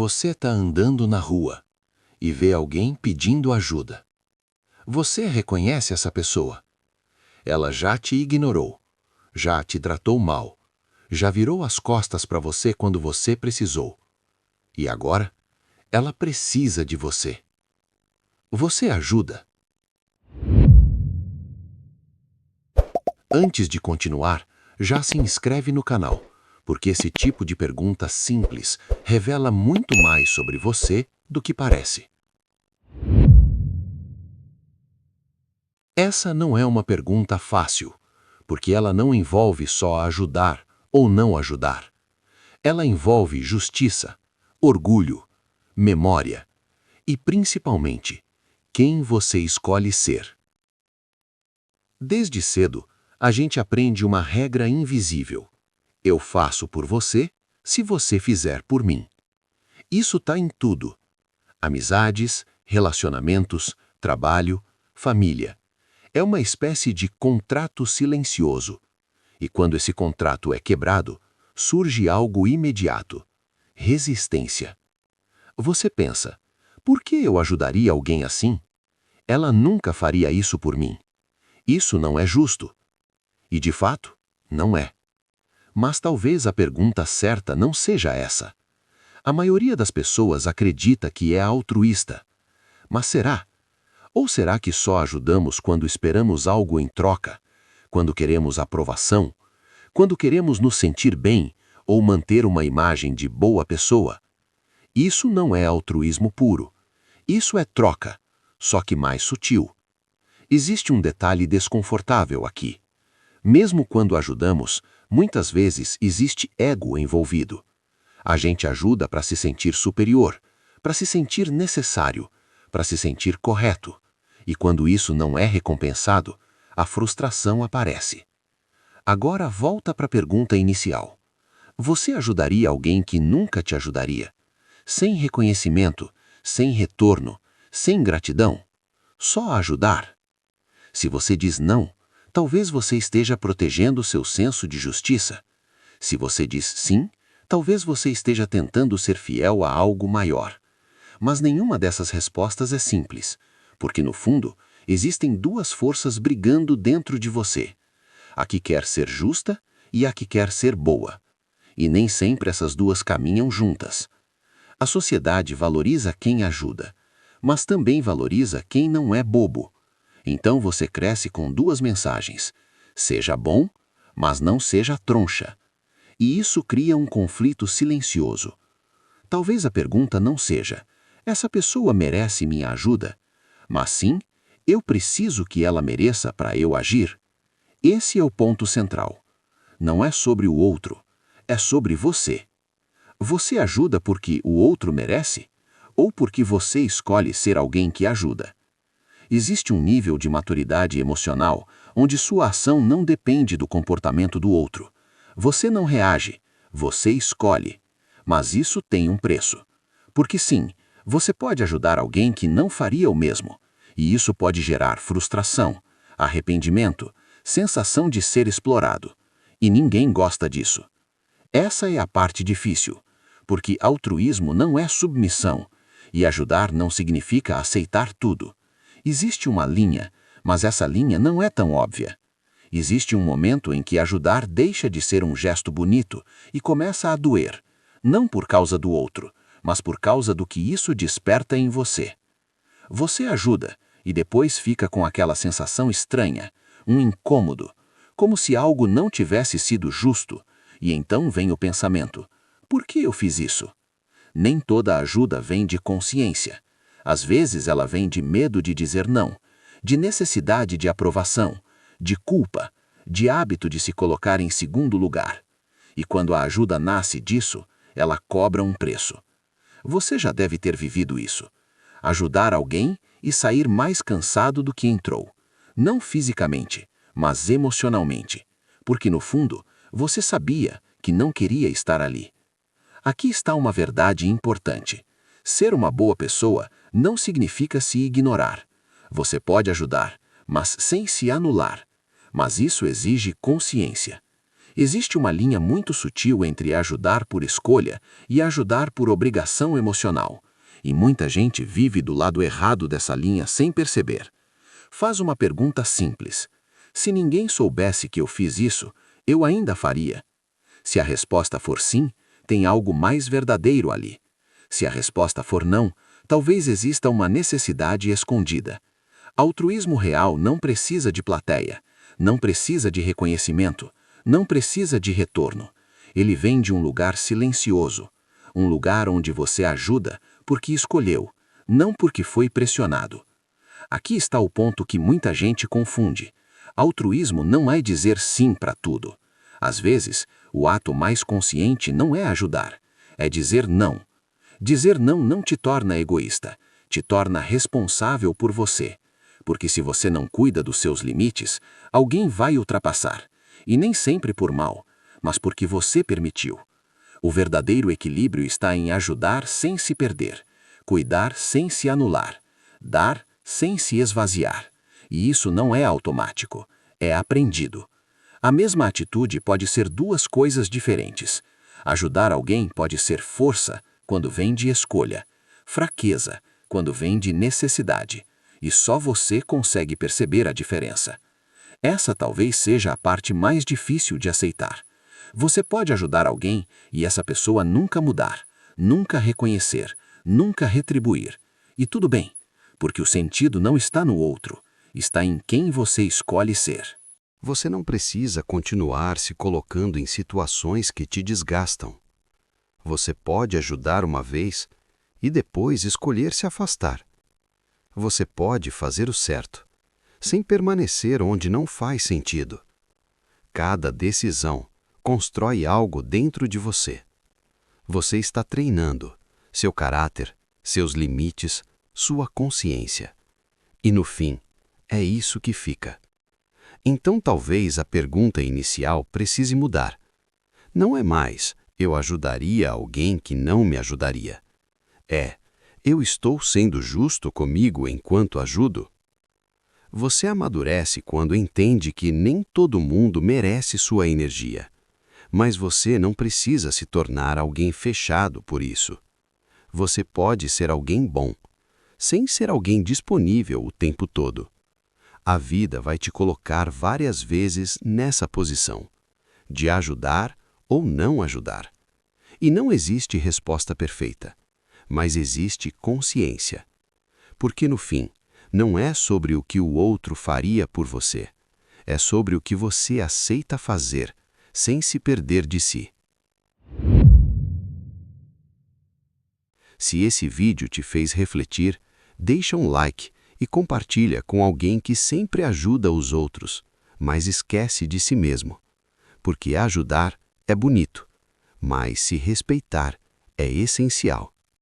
Você está andando na rua e vê alguém pedindo ajuda. Você reconhece essa pessoa. Ela já te ignorou, já te tratou mal, já virou as costas para você quando você precisou. E agora, ela precisa de você. Você ajuda? Antes de continuar, já se inscreve no canal, porque esse tipo de pergunta simples revela muito mais sobre você do que parece. Essa não é uma pergunta fácil, porque ela não envolve só ajudar ou não ajudar. Ela envolve justiça, orgulho, memória e, principalmente, quem você escolhe ser. Desde cedo, a gente aprende uma regra invisível. Eu faço por você se você fizer por mim. Isso está em tudo. Amizades, relacionamentos, trabalho, família. É uma espécie de contrato silencioso. E quando esse contrato é quebrado, surge algo imediato: resistência. Você pensa, por que eu ajudaria alguém assim? Ela nunca faria isso por mim. Isso não é justo. E de fato, não é. Mas talvez a pergunta certa não seja essa. A maioria das pessoas acredita que é altruísta. Mas será? Ou será que só ajudamos quando esperamos algo em troca? Quando queremos aprovação? Quando queremos nos sentir bem ou manter uma imagem de boa pessoa? Isso não é altruísmo puro. Isso é troca, só que mais sutil. Existe um detalhe desconfortável aqui. Mesmo quando ajudamos, muitas vezes existe ego envolvido. A gente ajuda para se sentir superior, para se sentir necessário, para se sentir correto. E quando isso não é recompensado, a frustração aparece. Agora volta para a pergunta inicial. Você ajudaria alguém que nunca te ajudaria? Sem reconhecimento, sem retorno, sem gratidão? Só ajudar? Se você diz não, talvez você esteja protegendo seu senso de justiça. Se você diz sim, talvez você esteja tentando ser fiel a algo maior. Mas nenhuma dessas respostas é simples, porque no fundo, existem duas forças brigando dentro de você: a que quer ser justa e a que quer ser boa. E nem sempre essas duas caminham juntas. A sociedade valoriza quem ajuda, mas também valoriza quem não é bobo. Então você cresce com duas mensagens: seja bom, mas não seja troncha. E isso cria um conflito silencioso. Talvez a pergunta não seja: essa pessoa merece minha ajuda? Mas sim: eu preciso que ela mereça para eu agir? Esse é o ponto central. Não é sobre o outro, é sobre você. Você ajuda porque o outro merece? Ou porque você escolhe ser alguém que ajuda? Existe um nível de maturidade emocional onde sua ação não depende do comportamento do outro. Você não reage, você escolhe. Mas isso tem um preço. Porque sim, você pode ajudar alguém que não faria o mesmo. E isso pode gerar frustração, arrependimento, sensação de ser explorado. E ninguém gosta disso. Essa é a parte difícil, porque altruísmo não é submissão, e ajudar não significa aceitar tudo. Existe uma linha, mas essa linha não é tão óbvia. Existe um momento em que ajudar deixa de ser um gesto bonito e começa a doer, não por causa do outro, mas por causa do que isso desperta em você. Você ajuda e depois fica com aquela sensação estranha, um incômodo, como se algo não tivesse sido justo, e então vem o pensamento: por que eu fiz isso? Nem toda ajuda vem de consciência. Às vezes ela vem de medo de dizer não, de necessidade de aprovação, de culpa, de hábito de se colocar em segundo lugar. E quando a ajuda nasce disso, ela cobra um preço. Você já deve ter vivido isso. Ajudar alguém e sair mais cansado do que entrou. Não fisicamente, mas emocionalmente. Porque no fundo, você sabia que não queria estar ali. Aqui está uma verdade importante. Ser uma boa pessoa não significa se ignorar. Você pode ajudar, mas sem se anular. Mas isso exige consciência. Existe uma linha muito sutil entre ajudar por escolha e ajudar por obrigação emocional, e muita gente vive do lado errado dessa linha sem perceber. Faz uma pergunta simples: se ninguém soubesse que eu fiz isso, eu ainda faria? Se a resposta for sim, tem algo mais verdadeiro ali. Se a resposta for não, talvez exista uma necessidade escondida. Altruísmo real não precisa de plateia, não precisa de reconhecimento, não precisa de retorno. Ele vem de um lugar silencioso, um lugar onde você ajuda porque escolheu, não porque foi pressionado. Aqui está o ponto que muita gente confunde. Altruísmo não é dizer sim para tudo. Às vezes, o ato mais consciente não é ajudar, é dizer não. Dizer não te torna egoísta, te torna responsável por você. Porque se você não cuida dos seus limites, alguém vai ultrapassar. E nem sempre por mal, mas porque você permitiu. O verdadeiro equilíbrio está em ajudar sem se perder, cuidar sem se anular, dar sem se esvaziar. E isso não é automático, é aprendido. A mesma atitude pode ser duas coisas diferentes. Ajudar alguém pode ser força, quando vem de escolha, fraqueza, quando vem de necessidade, e só você consegue perceber a diferença. Essa talvez seja a parte mais difícil de aceitar. Você pode ajudar alguém e essa pessoa nunca mudar, nunca reconhecer, nunca retribuir. E tudo bem, porque o sentido não está no outro, está em quem você escolhe ser. Você não precisa continuar se colocando em situações que te desgastam. Você pode ajudar uma vez e depois escolher se afastar. Você pode fazer o certo, sem permanecer onde não faz sentido. Cada decisão constrói algo dentro de você. Você está treinando seu caráter, seus limites, sua consciência. E no fim, é isso que fica. Então talvez a pergunta inicial precise mudar. Não é mais: eu ajudaria alguém que não me ajudaria. É: eu estou sendo justo comigo enquanto ajudo? Você amadurece quando entende que nem todo mundo merece sua energia. Mas você não precisa se tornar alguém fechado por isso. Você pode ser alguém bom, sem ser alguém disponível o tempo todo. A vida vai te colocar várias vezes nessa posição, de ajudar ou não ajudar. E não existe resposta perfeita, mas existe consciência. Porque no fim, não é sobre o que o outro faria por você, é sobre o que você aceita fazer, sem se perder de si. Se esse vídeo te fez refletir, deixa um like e compartilha com alguém que sempre ajuda os outros, mas esquece de si mesmo. Porque ajudar é bonito, mas se respeitar é essencial.